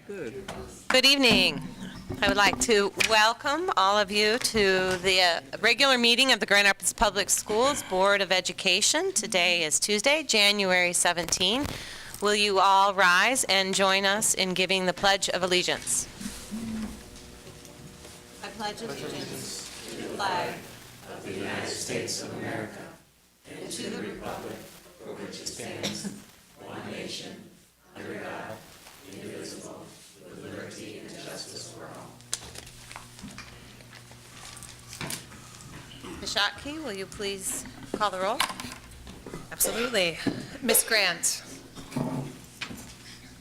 Good. Good evening. I would like to welcome all of you to the regular meeting of the Grand Rapids Public Schools Board of Education. Today is Tuesday, January 17. Will you all rise and join us in giving the Pledge of Allegiance? I pledge allegiance to the flag of the United States of America and to the republic for which it stands, one nation, under God, indivisible, with liberty and justice for all. Ms. Schottky, will you please call the roll? Absolutely. Ms. Grant.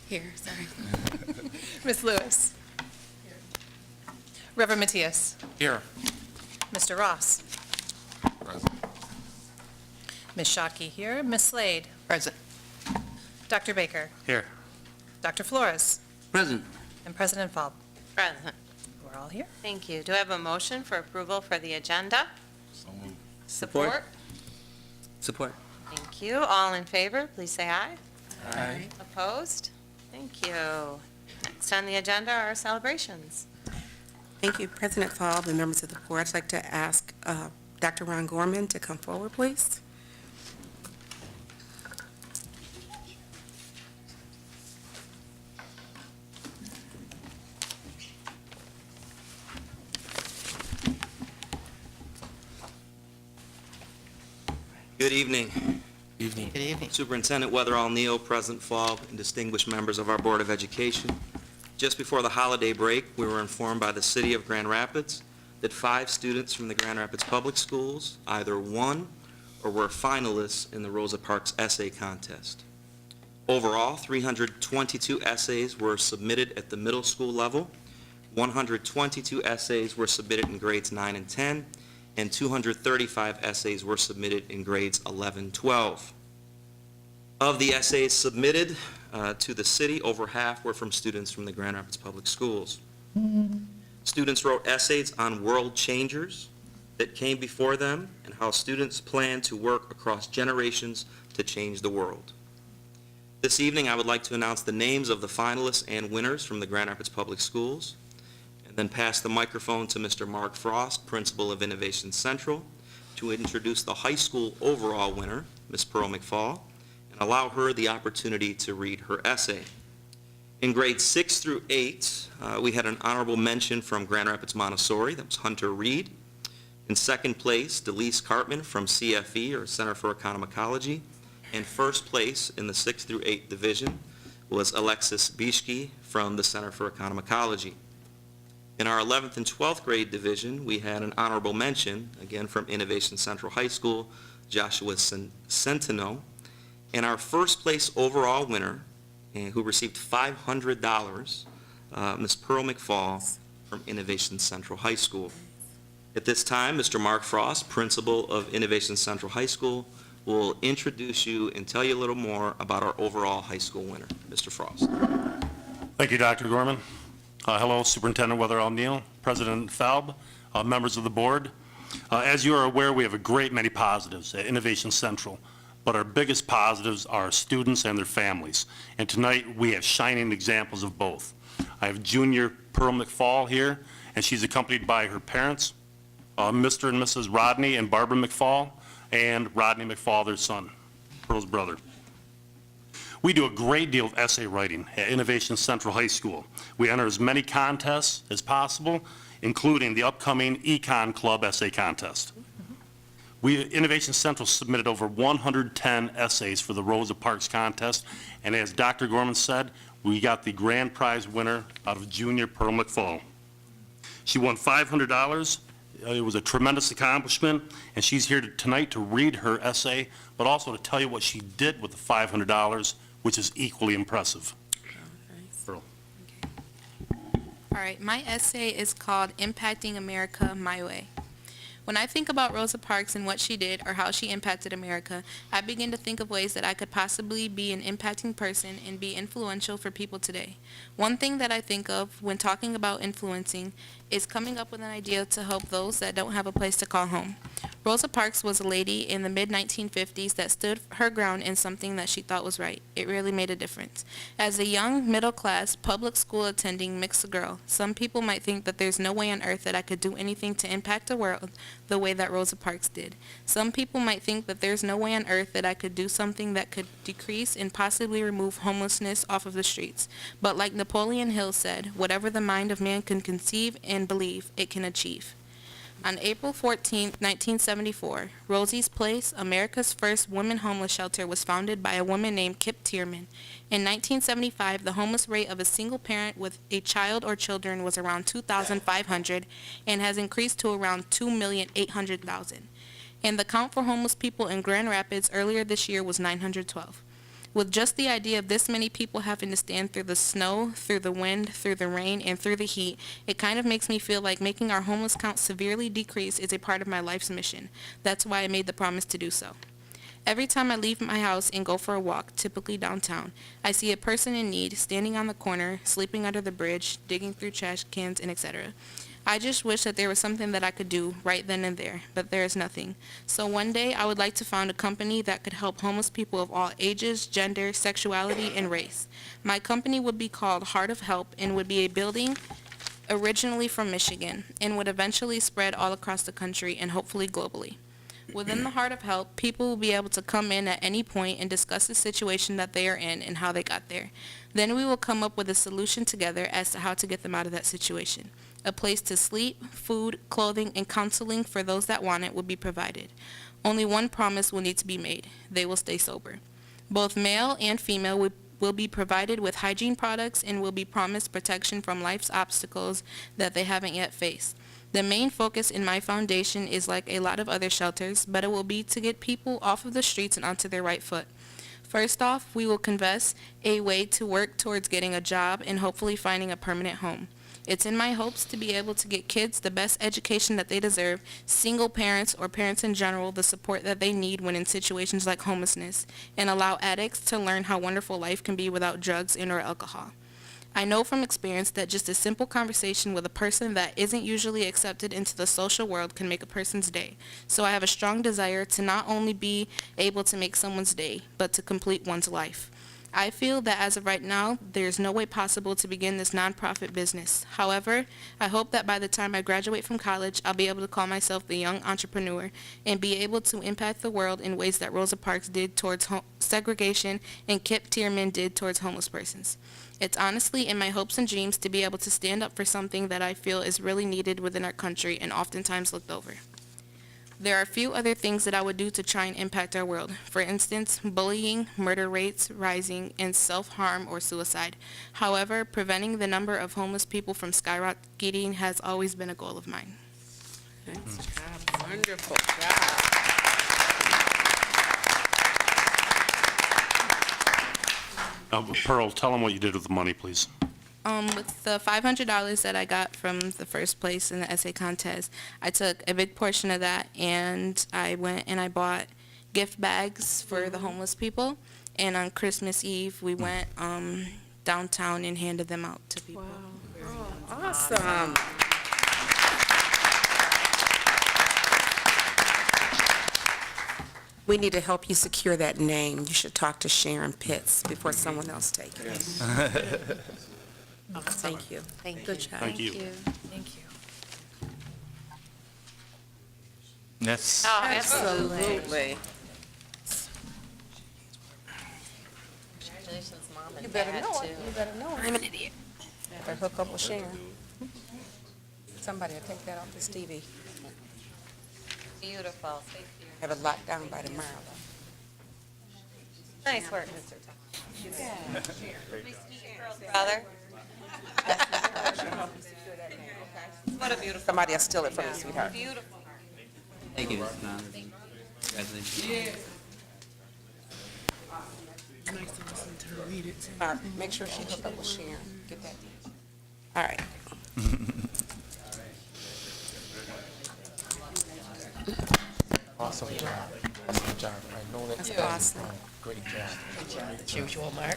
Here, sorry. Ms. Lewis. Reverend Matthias. Here. Mr. Ross. Present. Ms. Schottky here. Ms. Slade. Present. Dr. Baker. Here. Dr. Flores. Present. And President Falb. Present. We're all here. Thank you. Do I have a motion for approval for the agenda? So moved. Support? Support. Thank you. All in favor, please say aye. Aye. Opposed? Thank you. Next on the agenda are celebrations. Thank you, President Falb and members of the board. I'd like to ask Dr. Ron Gorman to come forward, please. Good evening. Evening. Good evening. Superintendent Weatherall Neal, President Falb, and distinguished members of our Board of Education. Just before the holiday break, we were informed by the City of Grand Rapids that 5 students from the Grand Rapids Public Schools either won or were finalists in the Rosa Parks essay contest. Overall, 322 essays were submitted at the middle school level, 122 essays were submitted in grades 9 and 10, and 235 essays were submitted in grades 11, 12. Of the essays submitted to the city, over half were from students from the Grand Rapids Public Schools. Students wrote essays on world changers that came before them and how students plan to work across generations to change the world. This evening, I would like to announce the names of the finalists and winners from the Grand Rapids Public Schools, and then pass the microphone to Mr. Mark Frost, Principal of Innovation Central, to introduce the high school overall winner, Ms. Pearl McFall, and allow her the opportunity to read her essay. In grades 6 through 8, we had an honorable mention from Grand Rapids Montessori, that was Hunter Reed. In second place, Delise Cartman from CFE, or Center for Economicology. And first place in the 6 through 8 division was Alexis Bishke from the Center for Economicology. In our 11th and 12th grade division, we had an honorable mention, again from Innovation Central High School, Joshua Centeno. And our first place overall winner, who received $500, Ms. Pearl McFall from Innovation Central High School. At this time, Mr. Mark Frost, Principal of Innovation Central High School, will introduce you and tell you a little more about our overall high school winner. Mr. Frost. Thank you, Dr. Gorman. Hello, Superintendent Weatherall Neal, President Falb, members of the board. As you are aware, we have a great many positives at Innovation Central, but our biggest positives are our students and their families. And tonight, we have shining examples of both. I have junior Pearl McFall here, and she's accompanied by her parents, Mr. and Mrs. Rodney and Barbara McFall, and Rodney McFall, their son, Pearl's brother. We do a great deal of essay writing at Innovation Central High School. We enter as many contests as possible, including the upcoming Econ Club essay contest. Innovation Central submitted over 110 essays for the Rosa Parks contest, and as Dr. Gorman said, we got the grand prize winner out of junior Pearl McFall. She won $500. It was a tremendous accomplishment, and she's here tonight to read her essay, but also to tell you what she did with the $500, which is equally impressive. Pearl. All right, my essay is called Impacting America My Way. When I think about Rosa Parks and what she did or how she impacted America, I begin to think of ways that I could possibly be an impacting person and be influential for people today. One thing that I think of when talking about influencing is coming up with an idea to help those that don't have a place to call home. Rosa Parks was a lady in the mid-1950s that stood her ground in something that she thought was right. It really made a difference. As a young, middle-class, public school attending mixed girl, some people might think that there's no way on earth that I could do anything to impact the world the way that Rosa Parks did. Some people might think that there's no way on earth that I could do something that could decrease and possibly remove homelessness off of the streets. But like Napoleon Hill said, whatever the mind of man can conceive and believe, it can achieve. On April 14, 1974, Rosie's Place, America's first women homeless shelter, was founded by a woman named Kip Tierman. In 1975, the homeless rate of a single parent with a child or children was around 2,500 and has increased to around 2,800,000. And the count for homeless people in Grand Rapids earlier this year was 912. With just the idea of this many people having to stand through the snow, through the wind, through the rain, and through the heat, it kind of makes me feel like making our homeless count severely decrease is a part of my life's mission. That's why I made the promise to do so. Every time I leave my house and go for a walk, typically downtown, I see a person in need standing on the corner, sleeping under the bridge, digging through trash cans, and etc. I just wish that there was something that I could do right then and there, but there is nothing. So one day I would like to found a company that could help homeless people of all ages, gender, sexuality, and race. My company would be called Heart of Help and would be a building originally from Michigan and would eventually spread all across the country and hopefully globally. Within the Heart of Help, people will be able to come in at any point and discuss the situation that they are in and how they got there. Then we will come up with a solution together as to how to get them out of that situation. A place to sleep, food, clothing, and counseling for those that want it will be provided. Only one promise will need to be made. They will stay sober. Both male and female will be provided with hygiene products and will be promised protection from life's obstacles that they haven't yet faced. The main focus in my foundation is like a lot of other shelters, but it will be to get people off of the streets and onto their right foot. First off, we will invest a way to work towards getting a job and hopefully finding a permanent home. It's in my hopes to be able to get kids the best education that they deserve, single parents or parents in general the support that they need when in situations like homelessness, and allow addicts to learn how wonderful life can be without drugs and or alcohol. I know from experience that just a simple conversation with a person that isn't usually accepted into the social world can make a person's day. So I have a strong desire to not only be able to make someone's day, but to complete one's life. I feel that as of right now, there's no way possible to begin this nonprofit business. However, I hope that by the time I graduate from college, I'll be able to call myself the young entrepreneur and be able to impact the world in ways that Rosa Parks did towards segregation and Kip Tierman did towards homeless persons. It's honestly in my hopes and dreams to be able to stand up for something that I feel is really needed within our country and oftentimes looked over. There are a few other things that I would do to try and impact our world. For instance, bullying, murder rates rising, and self-harm or suicide. However, preventing the number of homeless people from skyrocketing has always been a goal of mine. Wonderful job. Pearl, tell them what you did with the money, please. With the $500 that I got from the first place in the essay contest, I took a big portion of that and I went and I bought gift bags for the homeless people. And on Christmas Eve, we went downtown and handed them out to people. Awesome. We need to help you secure that name. You should talk to Sharon Pitts before someone else takes it. Thank you. Thank Good you. job. Thank you. Thank you. Yes. Oh, absolutely. Absolutely. Congratulations, Mom You and better Dad, know it. too. You better know it. I'm an idiot. Better hook up with Sharon. Somebody will take that off this TV. Beautiful. Thank you. Have it locked down by tomorrow. Nice work, Mr. Thomas. Brother. What a beautiful, Somebody will steal it from you, sweetheart. beautiful. Thank you, Mrs. Mom. Congratulations. All right, make sure she hook up with Sharon. Get that. All right. Awesome job. Awesome job. I know that. That's awesome. Great job. As usual, Mark.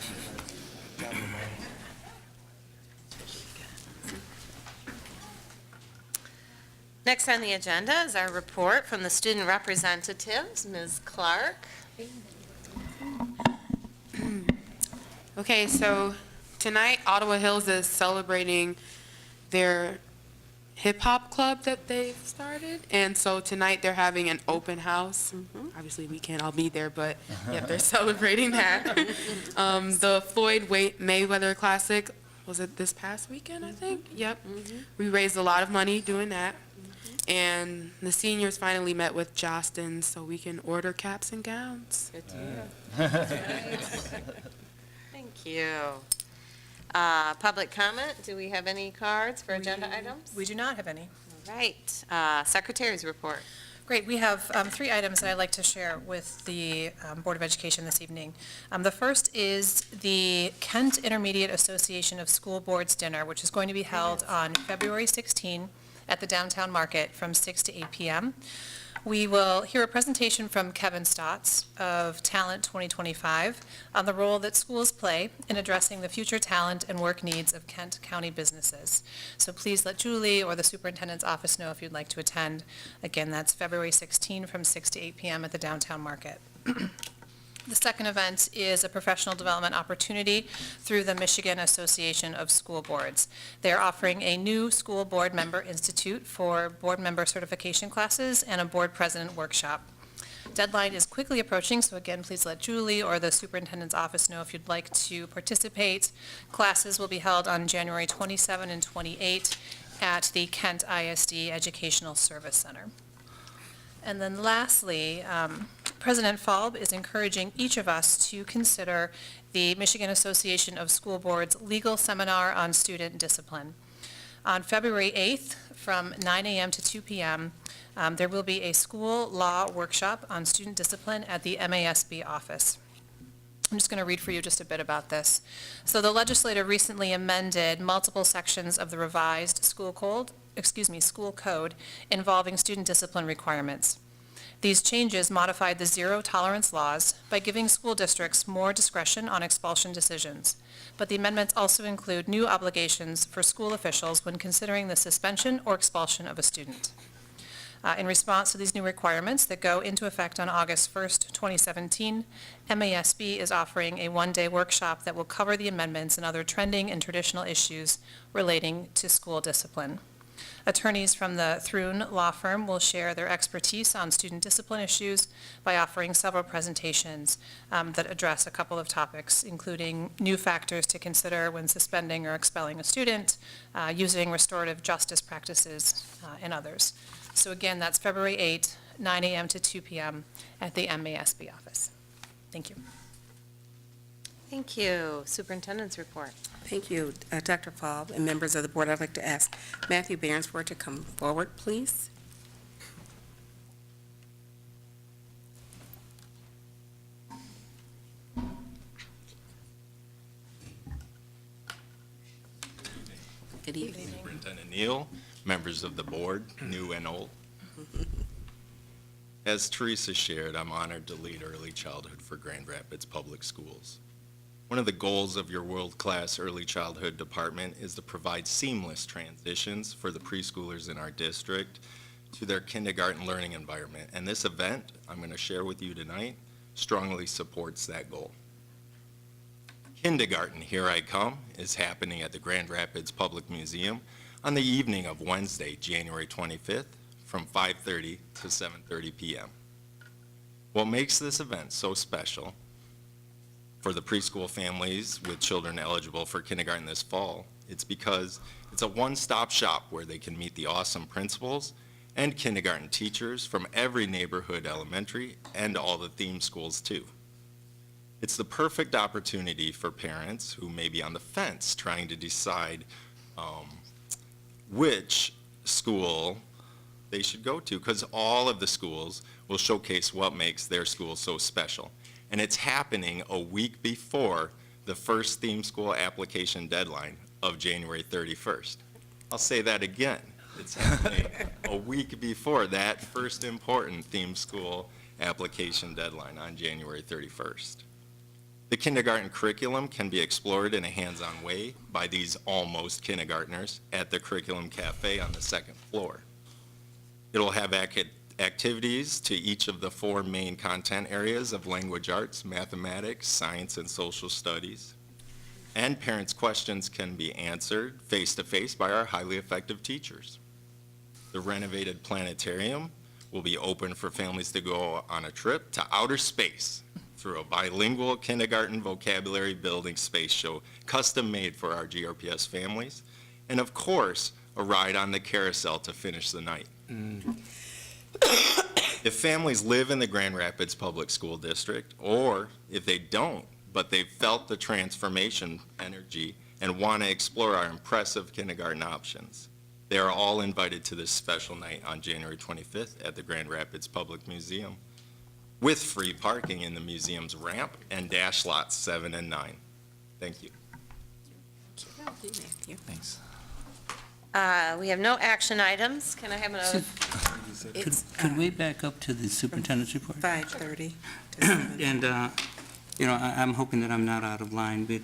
Next on the agenda is our report from the student representatives. Ms. Clark. Okay, so tonight Ottawa Hills is celebrating their hip hop club that they've started, and so tonight they're having an open house. Obviously, we can't all be there, but yep, they're celebrating that. The Floyd Mayweather Classic, was it this past weekend, I think? Yep. We raised a lot of money doing that. And the seniors finally met with Jostens so we can order caps and gowns. Good to hear. Thank you. Public comment, do we have any cards for agenda items? We do not have any. All right. Secretary's report. Great, we have 3 items that I'd like to share with the Board of Education this evening. The first is the Kent Intermediate Association of School Boards Dinner, which is going to be held on February 16 at the Downtown Market from 6 to 8 p.m. We will hear a presentation from Kevin Stotts of Talent 2025 on the role that schools play in addressing the future talent and work needs of Kent County businesses. So please let Julie or the superintendent's office know if you'd like to attend. Again, that's February 16 from 6 to 8 p.m. at the Downtown Market. The second event is a professional development opportunity through the Michigan Association of School Boards. They're offering a new School Board Member Institute for board member certification classes and a board president workshop. Deadline is quickly approaching, so again, please let Julie or the superintendent's office know if you'd like to participate. Classes will be held on January 27 and 28 at the Kent ISD Educational Service Center. And then lastly, President Falb is encouraging each of us to consider the Michigan Association of School Boards Legal Seminar on Student Discipline. On February 8th, from 9 a.m. to 2 p.m., there will be a school law workshop on student discipline at the MASB office. I'm just going to read for you just a bit about this. So the legislature recently amended multiple sections of the revised school code involving student discipline requirements. These changes modified the zero-tolerance laws by giving school districts more discretion on expulsion decisions. But the amendments also include new obligations for school officials when considering the suspension or expulsion of a student. In response to these new requirements that go into effect on August 1st, 2017, MASB is offering a one-day workshop that will cover the amendments and other trending and traditional issues relating to school discipline. Attorneys from the Thrun Law Firm will share their expertise on student discipline issues by offering several presentations that address a couple of topics, including new factors to consider when suspending or expelling a student, using restorative justice practices, and others. So again, that's February 8, 9 a.m. to 2 p.m. at the MASB office. Thank you. Thank you. Superintendent's report. Thank you, Dr. Falb and members of the board. I'd like to ask Matthew Behrensford to come forward, please. Good evening. Superintendent Neal, members of the board, new and old. As Teresa shared, I'm honored to lead early childhood for Grand Rapids Public Schools. One of the goals of your world-class early childhood department is to provide seamless transitions for the preschoolers in our district to their kindergarten learning environment. And this event I'm going to share with you tonight strongly supports that goal. Kindergarten Here I Come is happening at the Grand Rapids Public Museum on the evening of Wednesday, January 25th from 5:30 to 7:30 p.m. What makes this event so special for the preschool families with children eligible for kindergarten this fall, it's because it's a one-stop shop where they can meet the awesome principals and kindergarten teachers from every neighborhood elementary and all the theme schools too. It's the perfect opportunity for parents who may be on the fence trying to decide which school they should go to, because all of the schools will showcase what makes their school so special. And it's happening a week before the first theme school application deadline of January 31st. I'll say that again. It's happening a week before that first important theme school application deadline on January 31st. The kindergarten curriculum can be explored in a hands-on way by these almost kindergartners at the Curriculum Cafe on the second floor. It'll have activities to each of the 4 main content areas of language arts, mathematics, science, and social studies. And parents' questions can be answered face-to-face by our highly effective teachers. The renovated planetarium will be open for families to go on a trip to outer space through a bilingual kindergarten vocabulary building space show custom-made for our GRPS families. And of course, a ride on the carousel to finish the night. If families live in the Grand Rapids Public School District, or if they don't, but they've felt the transformation energy and want to explore our impressive kindergarten options, they are all invited to this special night on January 25th at the Grand Rapids Public Museum, with free parking in the museum's ramp and dash lots 7 and 9. Thank you. Thanks. We have no action items. Can I have a, Could we back up to the superintendent's report? 5:30. And, I'm hoping that I'm not out of line, but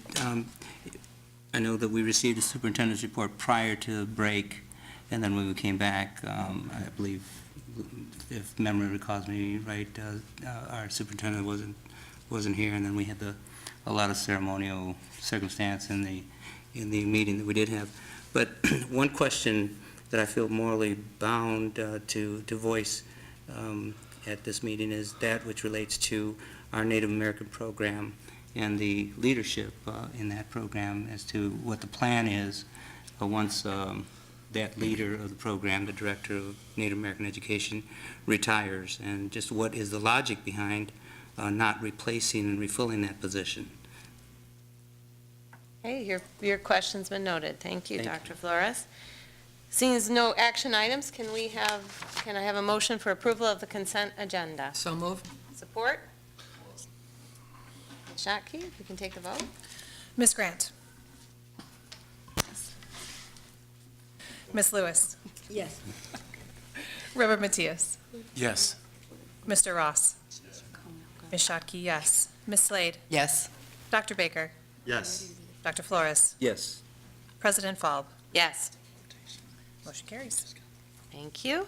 I know that we received a superintendent's report prior to break, and then when we came back, I believe, if memory recalls me right, our superintendent wasn't here, and then we had a lot of ceremonial circumstance in the meeting that we did have. But one question that I feel morally bound to voice at this meeting is that which relates to our Native American program and the leadership in that program as to what the plan is once that leader of the program, the director of Native American Education, retires, and just what is the logic behind not replacing and refilling that position. hey, your question's been noted. Thank you, Thank Dr. Flores. Seeing as no action items, can I have a motion for approval of the consent agenda? So move. Support? Ms. Shotke, if you can take the vote. Ms. Grant? Ms. Lewis? Yes. Reverend Matias? Yes. Mr. Ross? Ms. Shotke, yes. Ms. Slade? Yes. Dr. Baker? Yes. Dr. Flores? Yes. President Faub? Yes. Motion carries. Thank you.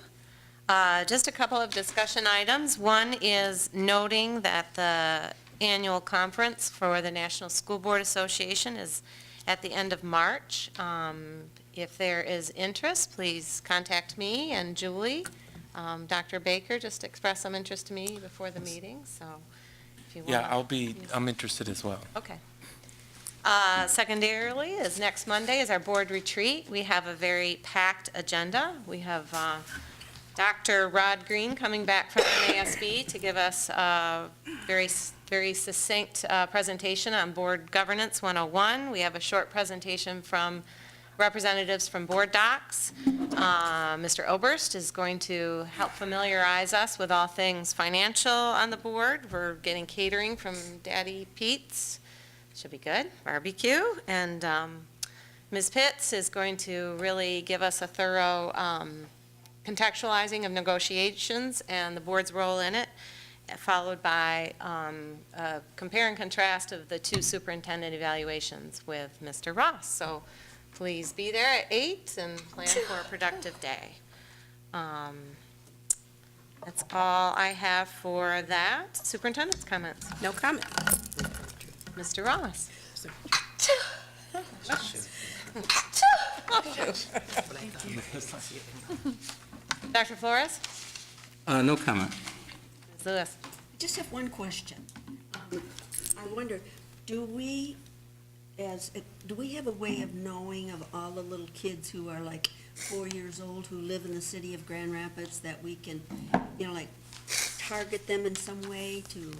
Just a couple of discussion items. One is noting that the annual conference for the National School Board Association is at the end of March. If there is interest, please contact me and Julie. Dr. Baker just expressed some interest to me before the meeting, so if you want. Yeah, I'm interested as well. Okay. Secondarily, is next Monday is our board retreat. We have a very packed agenda. We have Dr. Rod Green coming back from NASB to give us a very succinct presentation on Board Governance 101. We have a short presentation from representatives from Board Docs. Mr. Oberst is going to help familiarize us with all things financial on the board. We're getting catering from Daddy Pete's. Should be good, barbecue. And Ms. Pitts is going to really give us a thorough contextualizing of negotiations and the board's role in it, followed by a compare and contrast of the 2 superintendent evaluations with Mr. Ross. So please be there at 8 and plan for a productive day. That's all I have for that. Superintendent's comments. No comment. Mr. Ross. Dr. Flores? No comment. Ms. Lewis? Just have one question. I wonder, do we have a way of knowing of all the little kids who are like 4 years old who live in the city of Grand Rapids that we can, like target them in some way to,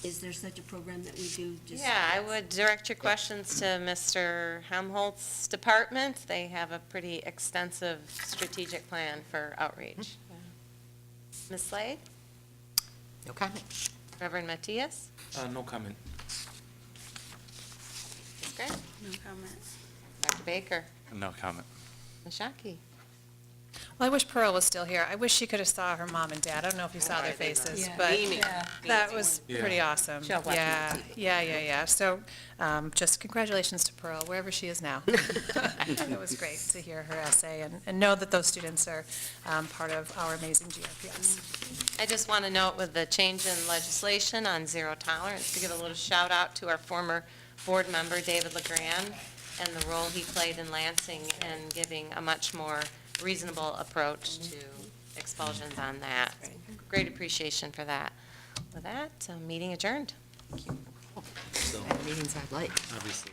is there such a program that we do? Yeah, I would direct your questions to Mr. Helmholtz's department. They have a pretty extensive strategic plan for outreach. Ms. Slade? No comment. Reverend Matias? No comment. Ms. Grant? No comment. Dr. Baker? No comment. Ms. Shotke? Well, I wish Pearl was still here. I wish she could have saw her mom and dad. I don't know if you saw their faces, Yeah. but Beaming. that was pretty awesome. She'll watch Yeah, it. yeah. So, just congratulations to Pearl, wherever she is now. It was great to hear her essay and know that those students are part of our amazing GRPS. I just want to note with the change in legislation on zero tolerance, to give a little shout out to our former board member, David LeGrand, and the role he played in Lansing and giving a much more reasonable approach to expulsions on that. Great appreciation for that. With that, meeting adjourned. Meetings I'd like. Obviously.